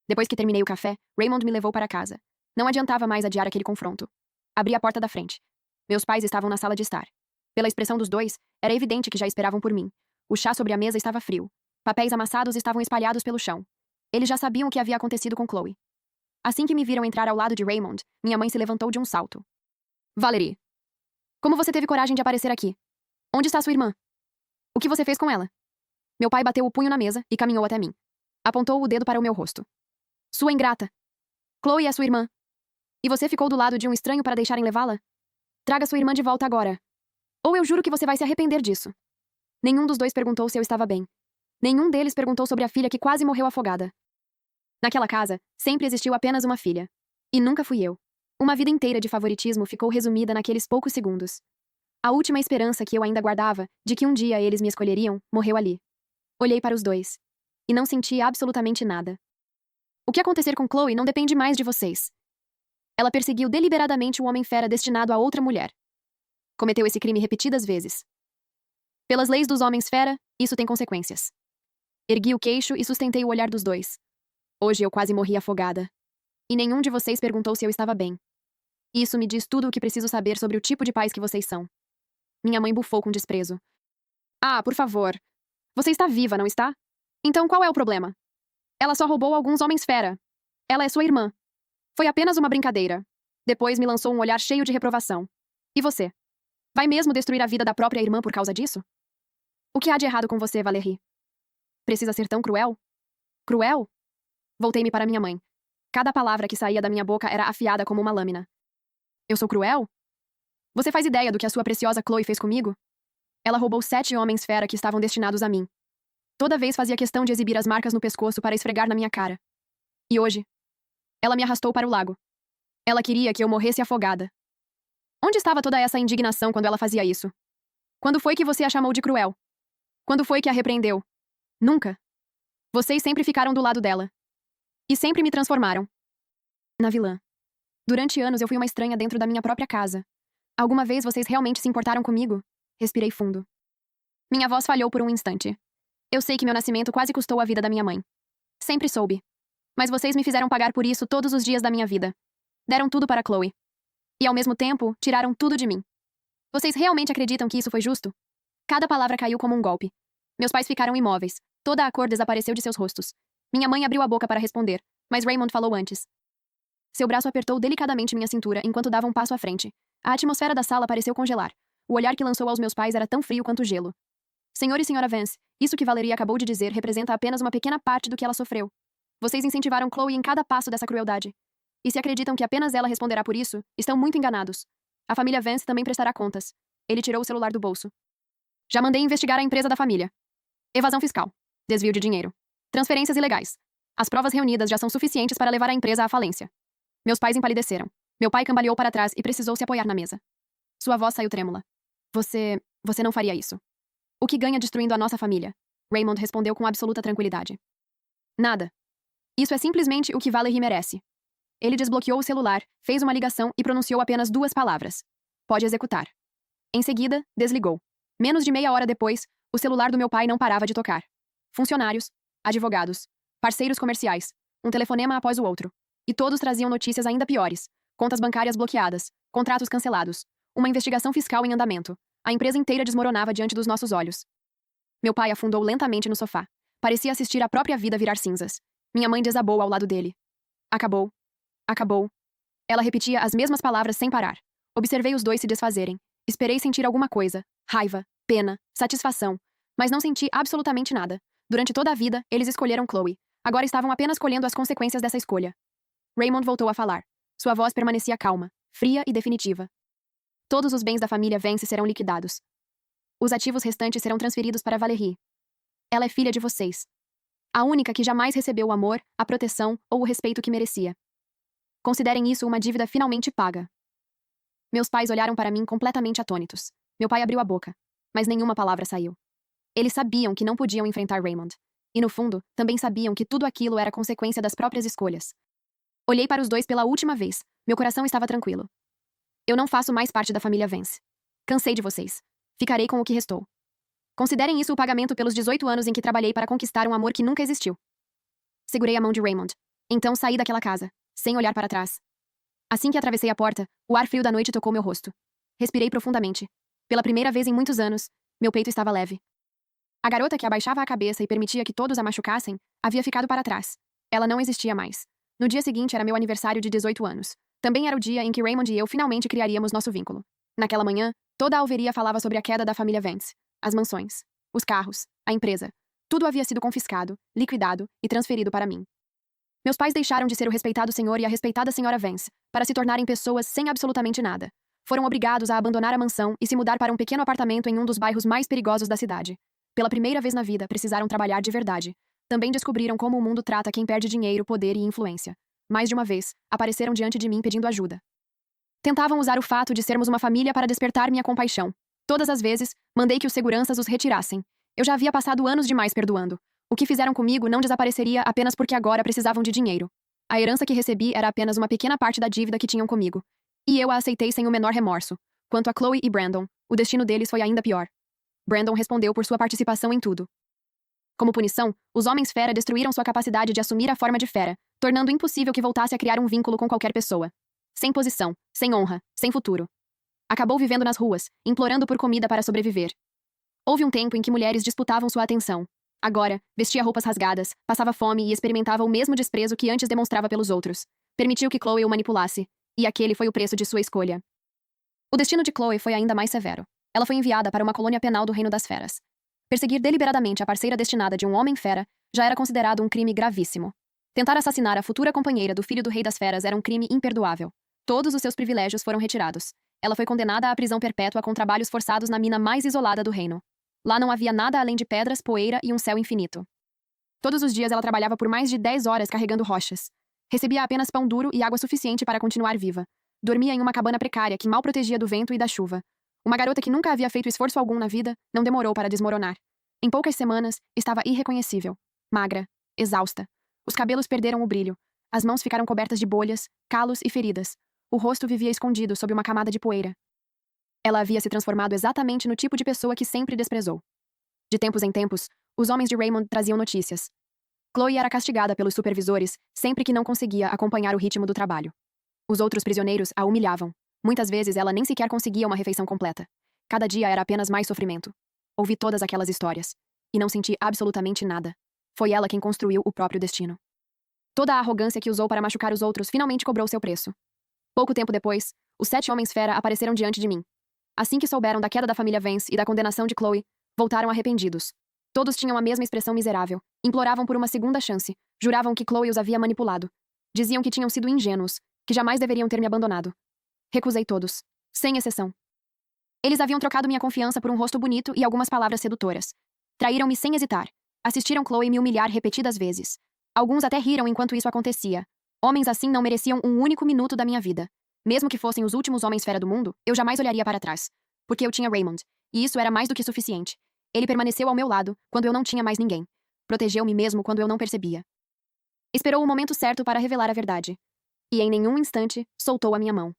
Depois que terminei o café, Raymond me levou para casa. Não adiantava mais adiar aquele confronto. Abri a porta da frente. Meus pais estavam na sala de estar. Pela expressão dos dois, era evidente que já esperavam por mim. O chá sobre a mesa estava frio. Papéis amassados estavam espalhados pelo chão. Eles já sabiam o que havia acontecido com Chloe. Assim que me viram entrar ao lado de Raymond, minha mãe se levantou de um salto. Valerie, como você teve coragem de aparecer aqui? Onde está sua irmã? O que você fez com ela? Meu pai bateu o punho na mesa e caminhou até mim. Apontou o dedo para o meu rosto. Sua ingrata. Chloe é sua irmã. E você ficou do lado de um estranho para deixarem levá-la? Traga sua irmã de volta agora. Ou eu juro que você vai se arrepender disso. Nenhum dos dois perguntou se eu estava bem. Nenhum deles perguntou sobre a filha que quase morreu afogada. Naquela casa, sempre existiu apenas uma filha. E nunca fui eu. Uma vida inteira de favoritismo ficou resumida naqueles poucos segundos. A última esperança que eu ainda guardava, de que um dia eles me escolheriam, morreu ali. Olhei para os dois. E não senti absolutamente nada. O que acontecer com Chloe não depende mais de vocês. Ela perseguiu deliberadamente um homem-fera destinado a outra mulher. Cometeu esse crime repetidas vezes. Pelas leis dos homens-fera, isso tem consequências. Ergui o queixo e sustentei o olhar dos dois. Hoje eu quase morri afogada. E nenhum de vocês perguntou se eu estava bem. Isso me diz tudo o que preciso saber sobre o tipo de pais que vocês são. Minha mãe bufou com desprezo. Ah, por favor. Você está viva, não está? Então qual é o problema? Ela só roubou alguns homens-fera. Ela é sua irmã. Foi apenas uma brincadeira. Depois me lançou um olhar cheio de reprovação. E você? Vai mesmo destruir a vida da própria irmã por causa disso? O que há de errado com você, Valerie? Precisa ser tão cruel? Cruel? Voltei-me para minha mãe. Cada palavra que saía da minha boca era afiada como uma lâmina. Eu sou cruel? Você faz ideia do que a sua preciosa Chloe fez comigo? Ela roubou 7 homens-fera que estavam destinados a mim. Toda vez fazia questão de exibir as marcas no pescoço para esfregar na minha cara. E hoje? Ela me arrastou para o lago. Ela queria que eu morresse afogada. Onde estava toda essa indignação quando ela fazia isso? Quando foi que você a chamou de cruel? Quando foi que a repreendeu? Nunca. Vocês sempre ficaram do lado dela. E sempre me transformaram. Na vilã. Durante anos eu fui uma estranha dentro da minha própria casa. Alguma vez vocês realmente se importaram comigo? Respirei fundo. Minha voz falhou por um instante. Eu sei que meu nascimento quase custou a vida da minha mãe. Sempre soube. Mas vocês me fizeram pagar por isso todos os dias da minha vida. Deram tudo para Chloe. E ao mesmo tempo, tiraram tudo de mim. Vocês realmente acreditam que isso foi justo? Cada palavra caiu como um golpe. Meus pais ficaram imóveis. Toda a cor desapareceu de seus rostos. Minha mãe abriu a boca para responder, mas Raymond falou antes. Seu braço apertou delicadamente minha cintura enquanto dava um passo à frente. A atmosfera da sala pareceu congelar. O olhar que lançou aos meus pais era tão frio quanto gelo. Senhor e senhora Vance, isso que Valerie acabou de dizer representa apenas uma pequena parte do que ela sofreu. Vocês incentivaram Chloe em cada passo dessa crueldade. E se acreditam que apenas ela responderá por isso, estão muito enganados. A família Vance também prestará contas. Ele tirou o celular do bolso. Já mandei investigar a empresa da família. Evasão fiscal. Desvio de dinheiro. Transferências ilegais. As provas reunidas já são suficientes para levar a empresa à falência. Meus pais empalideceram. Meu pai cambaleou para trás e precisou se apoiar na mesa. Sua voz saiu trêmula. Você não faria isso. O que ganha destruindo a nossa família? Raymond respondeu com absoluta tranquilidade. Nada. Isso é simplesmente o que Valerie merece. Ele desbloqueou o celular, fez uma ligação e pronunciou apenas 2 palavras. Pode executar. Em seguida, desligou. Menos de meia hora depois, o celular do meu pai não parava de tocar. Funcionários, advogados, parceiros comerciais, um telefonema após o outro. E todos traziam notícias ainda piores. Contas bancárias bloqueadas, contratos cancelados, uma investigação fiscal em andamento. A empresa inteira desmoronava diante dos nossos olhos. Meu pai afundou lentamente no sofá. Parecia assistir a própria vida virar cinzas. Minha mãe desabou ao lado dele. Acabou. Acabou. Ela repetia as mesmas palavras sem parar. Observei os dois se desfazerem. Esperei sentir alguma coisa. Raiva, pena, satisfação. Mas não senti absolutamente nada. Durante toda a vida, eles escolheram Chloe. Agora estavam apenas colhendo as consequências dessa escolha. Raymond voltou a falar. Sua voz permanecia calma, fria e definitiva. Todos os bens da família Vance serão liquidados. Os ativos restantes serão transferidos para Valerie. Ela é filha de vocês. A única que jamais recebeu o amor, a proteção ou o respeito que merecia. Considerem isso uma dívida finalmente paga. Meus pais olharam para mim completamente atônitos. Meu pai abriu a boca, mas nenhuma palavra saiu. Eles sabiam que não podiam enfrentar Raymond. E no fundo, também sabiam que tudo aquilo era consequência das próprias escolhas. Olhei para os dois pela última vez. Meu coração estava tranquilo. Eu não faço mais parte da família Vance. Cansei de vocês. Ficarei com o que restou. Considerem isso o pagamento pelos 18 anos em que trabalhei para conquistar um amor que nunca existiu. Segurei a mão de Raymond. Então saí daquela casa, sem olhar para trás. Assim que atravessei a porta, o ar frio da noite tocou meu rosto. Respirei profundamente. Pela primeira vez em muitos anos, meu peito estava leve. A garota que abaixava a cabeça e permitia que todos a machucassem, havia ficado para trás. Ela não existia mais. No dia seguinte era meu aniversário de 18 anos. Também era o dia em que Raymond e eu finalmente criaríamos nosso vínculo. Naquela manhã, toda a alveria falava sobre a queda da família Vance. As mansões, os carros, a empresa. Tudo havia sido confiscado, liquidado e transferido para mim. Meus pais deixaram de ser o respeitado senhor e a respeitada senhora Vance, para se tornarem pessoas sem absolutamente nada. Foram obrigados a abandonar a mansão e se mudar para um pequeno apartamento em um dos bairros mais perigosos da cidade. Pela primeira vez na vida, precisaram trabalhar de verdade. Também descobriram como o mundo trata quem perde dinheiro, poder e influência. Mais de uma vez, apareceram diante de mim pedindo ajuda. Tentavam usar o fato de sermos uma família para despertar minha compaixão. Todas as vezes, mandei que os seguranças os retirassem. Eu já havia passado anos demais perdoando. O que fizeram comigo não desapareceria apenas porque agora precisavam de dinheiro. A herança que recebi era apenas uma pequena parte da dívida que tinham comigo. E eu a aceitei sem o menor remorso. Quanto a Chloe e Brandon, o destino deles foi ainda pior. Brandon respondeu por sua participação em tudo. Como punição, os homens fera destruíram sua capacidade de assumir a forma de fera, tornando impossível que voltasse a criar um vínculo com qualquer pessoa. Sem posição, sem honra, sem futuro. Acabou vivendo nas ruas, implorando por comida para sobreviver. Houve um tempo em que mulheres disputavam sua atenção. Agora, vestia roupas rasgadas, passava fome e experimentava o mesmo desprezo que antes demonstrava pelos outros. Permitiu que Chloe o manipulasse, e aquele foi o preço de sua escolha. O destino de Chloe foi ainda mais severo. Ela foi enviada para uma colônia penal do Reino das Feras. Perseguir deliberadamente a parceira destinada de um homem fera já era considerado um crime gravíssimo. Tentar assassinar a futura companheira do filho do Rei das Feras era um crime imperdoável. Todos os seus privilégios foram retirados. Ela foi condenada à prisão perpétua com trabalhos forçados na mina mais isolada do reino. Lá não havia nada além de pedras, poeira e um céu infinito. Todos os dias ela trabalhava por mais de 10 horas carregando rochas. Recebia apenas pão duro e água suficiente para continuar viva. Dormia em uma cabana precária que mal protegia do vento e da chuva. Uma garota que nunca havia feito esforço algum na vida não demorou para desmoronar. Em poucas semanas, estava irreconhecível. Magra, exausta. Os cabelos perderam o brilho. As mãos ficaram cobertas de bolhas, calos e feridas. O rosto vivia escondido sob uma camada de poeira. Ela havia se transformado exatamente no tipo de pessoa que sempre desprezou. De tempos em tempos, os homens de Raymond traziam notícias. Chloe era castigada pelos supervisores sempre que não conseguia acompanhar o ritmo do trabalho. Os outros prisioneiros a humilhavam. Muitas vezes ela nem sequer conseguia uma refeição completa. Cada dia era apenas mais sofrimento. Ouvi todas aquelas histórias. E não senti absolutamente nada. Foi ela quem construiu o próprio destino. Toda a arrogância que usou para machucar os outros finalmente cobrou seu preço. Pouco tempo depois, os 7 homens fera apareceram diante de mim. Assim que souberam da queda da família Vance e da condenação de Chloe, voltaram arrependidos. Todos tinham a mesma expressão miserável. Imploravam por uma segunda chance. Juravam que Chloe os havia manipulado. Diziam que tinham sido ingênuos, que jamais deveriam ter me abandonado. Recusei todos, sem exceção. Eles haviam trocado minha confiança por um rosto bonito e algumas palavras sedutoras. Traíram-me sem hesitar. Assistiram Chloe me humilhar repetidas vezes. Alguns até riram enquanto isso acontecia. Homens assim não mereciam um único minuto da minha vida. Mesmo que fossem os últimos homens fera do mundo, eu jamais olharia para trás. Porque eu tinha Raymond. E isso era mais do que suficiente. Ele permaneceu ao meu lado, quando eu não tinha mais ninguém. Protegeu-me mesmo quando eu não percebia. Esperou o momento certo para revelar a verdade. e em nenhum instante soltou a minha mão.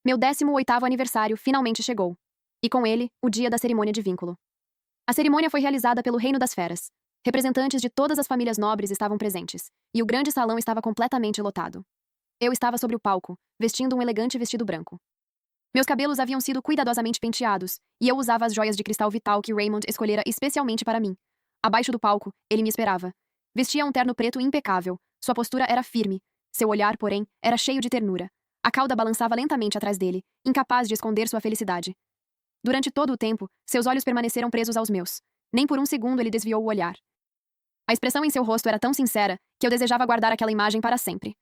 Meu 18º aniversário finalmente chegou. E com ele, o dia da cerimônia de vínculo. A cerimônia foi realizada pelo Reino das Feras. Representantes de todas as famílias nobres estavam presentes, e o grande salão estava completamente lotado. Eu estava sobre o palco, vestindo um elegante vestido branco. Meus cabelos haviam sido cuidadosamente penteados, e eu usava as joias de cristal vital que Raymond escolhera especialmente para mim. Abaixo do palco, ele me esperava. Vestia um terno preto impecável, sua postura era firme, seu olhar, porém, era cheio de ternura. A cauda balançava lentamente atrás dele, incapaz de esconder sua felicidade. Durante todo o tempo, seus olhos permaneceram presos aos meus. Nem por um segundo ele desviou o olhar. A expressão em seu rosto era tão sincera que eu desejava guardar aquela imagem para sempre.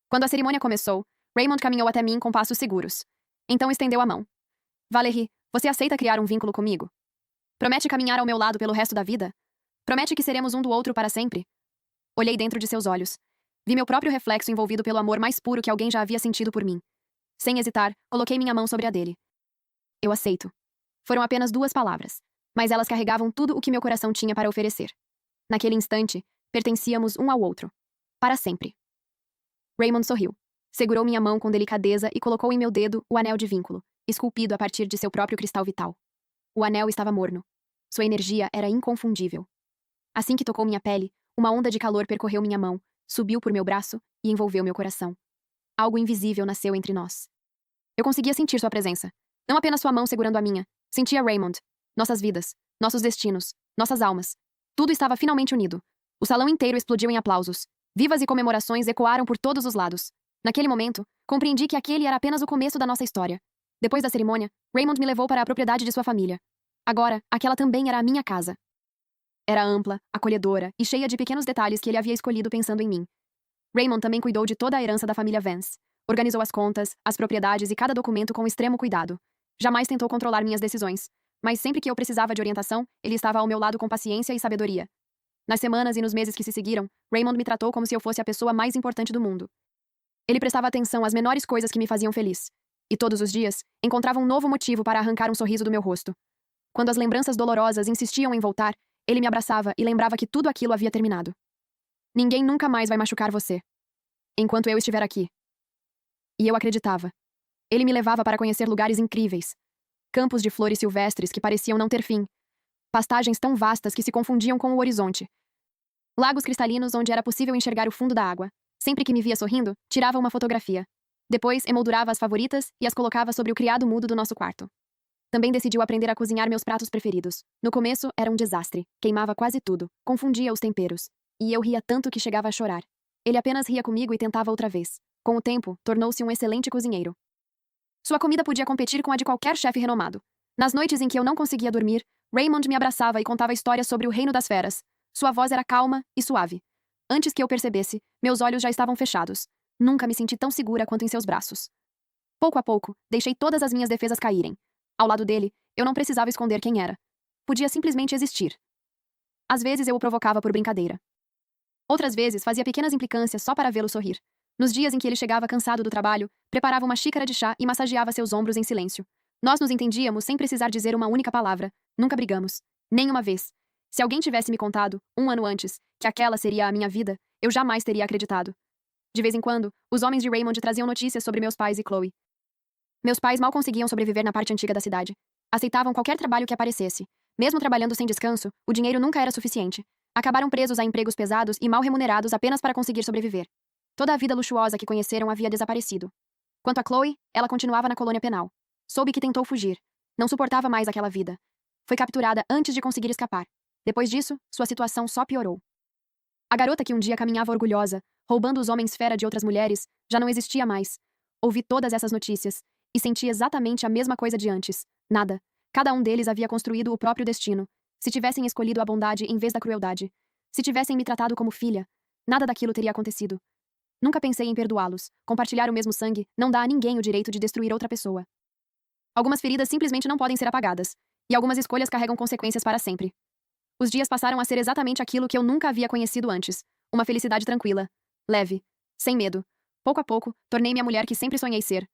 Quando a cerimônia começou, Raymond caminhou até mim com passos seguros. Então estendeu a mão. Valerie, você aceita criar um vínculo comigo? Promete caminhar ao meu lado pelo resto da vida? Promete que seremos um do outro para sempre? Olhei dentro de seus olhos. Vi meu próprio reflexo envolvido pelo amor mais puro que alguém já havia sentido por mim. Sem hesitar, coloquei minha mão sobre a dele. Eu aceito. Foram apenas 2 palavras, mas elas carregavam tudo o que meu coração tinha para oferecer. Naquele instante, pertencíamos um ao outro. Para sempre. Raymond sorriu. Segurou minha mão com delicadeza e colocou em meu dedo o anel de vínculo, esculpido a partir de seu próprio cristal vital. O anel estava morno. Sua energia era inconfundível. Assim que tocou minha pele, uma onda de calor percorreu minha mão, subiu por meu braço e envolveu meu coração. Algo invisível nasceu entre nós. Eu conseguia sentir sua presença. Não apenas sua mão segurando a minha. Sentia Raymond. Nossas vidas. Nossos destinos. Nossas almas. Tudo estava finalmente unido. O salão inteiro explodiu em aplausos. Vivas e comemorações ecoaram por todos os lados. Naquele momento, compreendi que aquele era apenas o começo da nossa história. Depois da cerimônia, Raymond me levou para a propriedade de sua família. Agora, aquela também era a minha casa. Era ampla, acolhedora e cheia de pequenos detalhes que ele havia escolhido pensando em mim. Raymond também cuidou de toda a herança da família Vance. Organizou as contas, as propriedades e cada documento com extremo cuidado. Jamais tentou controlar minhas decisões, mas sempre que eu precisava de orientação, ele estava ao meu lado com paciência e sabedoria. Nas semanas e nos meses que se seguiram, Raymond me tratou como se eu fosse a pessoa mais importante do mundo. Ele prestava atenção às menores coisas que me faziam feliz. E todos os dias, encontrava um novo motivo para arrancar um sorriso do meu rosto. Quando as lembranças dolorosas insistiam em voltar, ele me abraçava e lembrava que tudo aquilo havia terminado. Ninguém nunca mais vai machucar você. Enquanto eu estiver aqui. E eu acreditava. Ele me levava para conhecer lugares incríveis. Campos de flores silvestres que pareciam não ter fim. Pastagens tão vastas que se confundiam com o horizonte. Lagos cristalinos onde era possível enxergar o fundo da água. Sempre que me via sorrindo, tirava uma fotografia. Depois, emoldurava as favoritas e as colocava sobre o criado mudo do nosso quarto. Também decidiu aprender a cozinhar meus pratos preferidos. No começo, era um desastre. Queimava quase tudo. Confundia os temperos. E eu ria tanto que chegava a chorar. Ele apenas ria comigo e tentava outra vez. Com o tempo, tornou-se um excelente cozinheiro. Sua comida podia competir com a de qualquer chefe renomado. Nas noites em que eu não conseguia dormir, Raymond me abraçava e contava histórias sobre o reino das feras. Sua voz era calma e suave. Antes que eu percebesse, meus olhos já estavam fechados. Nunca me senti tão segura quanto em seus braços. Pouco a pouco, deixei todas as minhas defesas caírem. Ao lado dele, eu não precisava esconder quem era. Podia simplesmente existir. Às vezes eu o provocava por brincadeira. Outras vezes fazia pequenas implicâncias só para vê-lo sorrir. Nos dias em que ele chegava cansado do trabalho, preparava uma xícara de chá e massageava seus ombros em silêncio. Nós nos entendíamos sem precisar dizer uma única palavra. Nunca brigamos. Nem uma vez. Se alguém tivesse me contado, 1 ano antes, que aquela seria a minha vida, eu jamais teria acreditado. De vez em quando, os homens de Raymond traziam notícias sobre meus pais e Chloe. Meus pais mal conseguiam sobreviver na parte antiga da cidade. Aceitavam qualquer trabalho que aparecesse. Mesmo trabalhando sem descanso, o dinheiro nunca era suficiente. Acabaram presos a empregos pesados e mal remunerados apenas para conseguir sobreviver. Toda a vida luxuosa que conheceram havia desaparecido. Quanto a Chloe, ela continuava na colônia penal. Soube que tentou fugir. Não suportava mais aquela vida. Foi capturada antes de conseguir escapar. Depois disso, sua situação só piorou. A garota que um dia caminhava orgulhosa, roubando os homens fera de outras mulheres, já não existia mais. Ouvi todas essas notícias e senti exatamente a mesma coisa de antes. Nada. Cada um deles havia construído o próprio destino. Se tivessem escolhido a bondade em vez da crueldade. Se tivessem me tratado como filha, nada daquilo teria acontecido. Nunca pensei em perdoá-los. Compartilhar o mesmo sangue não dá a ninguém o direito de destruir outra pessoa. Algumas feridas simplesmente não podem ser apagadas, e algumas escolhas carregam consequências para sempre. Os dias passaram a ser exatamente aquilo que eu nunca havia conhecido antes. Uma felicidade tranquila, leve, sem medo. Pouco a pouco, tornei-me a mulher que sempre sonhei ser.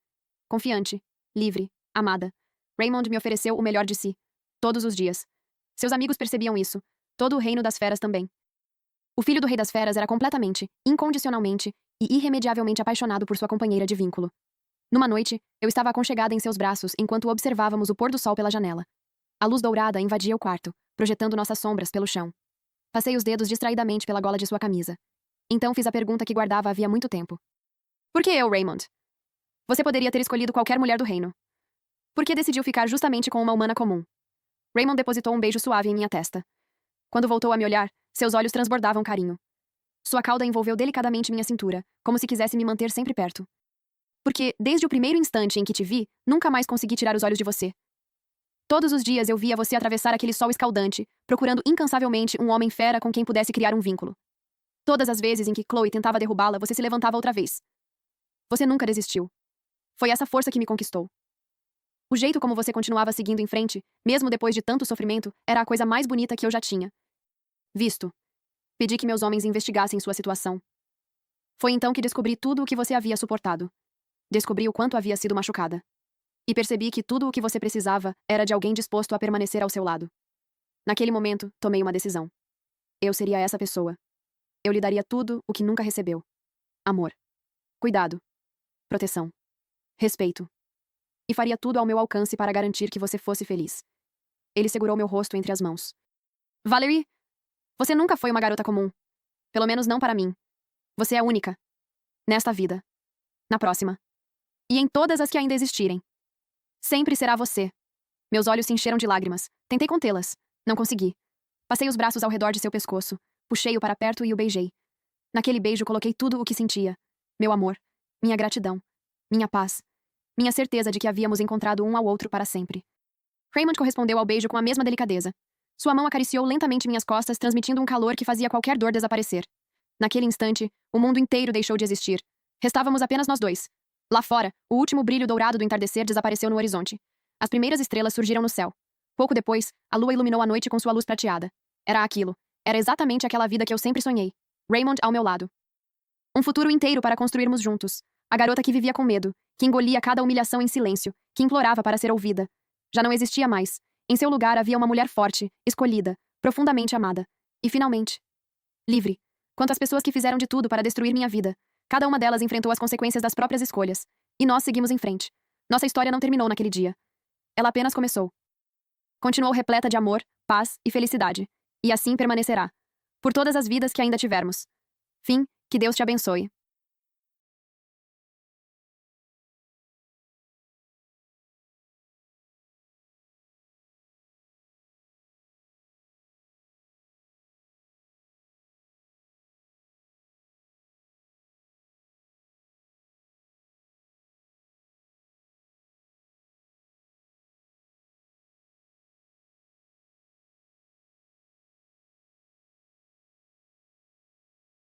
Confiante, livre, amada. Raymond me ofereceu o melhor de si. Todos os dias. Seus amigos percebiam isso. Todo o reino das feras também. O filho do rei das feras era completamente, incondicionalmente, e irremediavelmente apaixonado por sua companheira de vínculo. Numa noite, eu estava aconchegada em seus braços enquanto observávamos o pôr do sol pela janela. A luz dourada invadia o quarto, projetando nossas sombras pelo chão. Passei os dedos distraidamente pela gola de sua camisa. Então fiz a pergunta que guardava havia muito tempo. Por que eu, Raymond? Você poderia ter escolhido qualquer mulher do reino. Por que decidiu ficar justamente com uma humana comum? Raymond depositou um beijo suave em minha testa. Quando voltou a me olhar, seus olhos transbordavam carinho. Sua cauda envolveu delicadamente minha cintura, como se quisesse me manter sempre perto. Porque, desde o primeiro instante em que te vi, nunca mais consegui tirar os olhos de você. Todos os dias eu via você atravessar aquele sol escaldante, procurando incansavelmente um homem fera com quem pudesse criar um vínculo. Todas as vezes em que Chloe tentava derrubá-la, você se levantava outra vez. Você nunca desistiu. Foi essa força que me conquistou. O jeito como você continuava seguindo em frente, mesmo depois de tanto sofrimento, era a coisa mais bonita que eu já tinha visto. Pedi que meus homens investigassem sua situação. Foi então que descobri tudo o que você havia suportado. Descobri o quanto havia sido machucada. E percebi que tudo o que você precisava era de alguém disposto a permanecer ao seu lado. Naquele momento, tomei uma decisão. Eu seria essa pessoa. Eu lhe daria tudo o que nunca recebeu. Amor. Cuidado. Proteção. Respeito. E faria tudo ao meu alcance para garantir que você fosse feliz. Ele segurou meu rosto entre as mãos. Valerie, você nunca foi uma garota comum. Pelo menos não para mim. Você é única. Nesta vida. Na próxima. E em todas as que ainda existirem. Sempre será você. Meus olhos se encheram de lágrimas. Tentei contê-las. Não consegui. Passei os braços ao redor de seu pescoço. Puxei-o para perto e o beijei. Naquele beijo coloquei tudo o que sentia. Meu amor. Minha gratidão. Minha paz. Minha certeza de que havíamos encontrado um ao outro para sempre. Raymond correspondeu ao beijo com a mesma delicadeza. Sua mão acariciou lentamente minhas costas, transmitindo um calor que fazia qualquer dor desaparecer. Naquele instante, o mundo inteiro deixou de existir. Restávamos apenas nós dois. Lá fora, o último brilho dourado do entardecer desapareceu no horizonte. As primeiras estrelas surgiram no céu. Pouco depois, a lua iluminou a noite com sua luz prateada. Era aquilo. Era exatamente aquela vida que eu sempre sonhei. Raymond ao meu lado. Um futuro inteiro para construirmos juntos. A garota que vivia com medo, que engolia cada humilhação em silêncio, que implorava para ser ouvida. Já não existia mais. Em seu lugar havia uma mulher forte, escolhida, profundamente amada. E finalmente, livre. Quanto às pessoas que fizeram de tudo para destruir minha vida, cada uma delas enfrentou as consequências das próprias escolhas. E nós seguimos em frente. Nossa história não terminou naquele dia. Ela apenas começou. Continuou repleta de amor, paz e felicidade. E assim permanecerá. Por todas as vidas que ainda tivermos. Fim, que Deus te abençoe.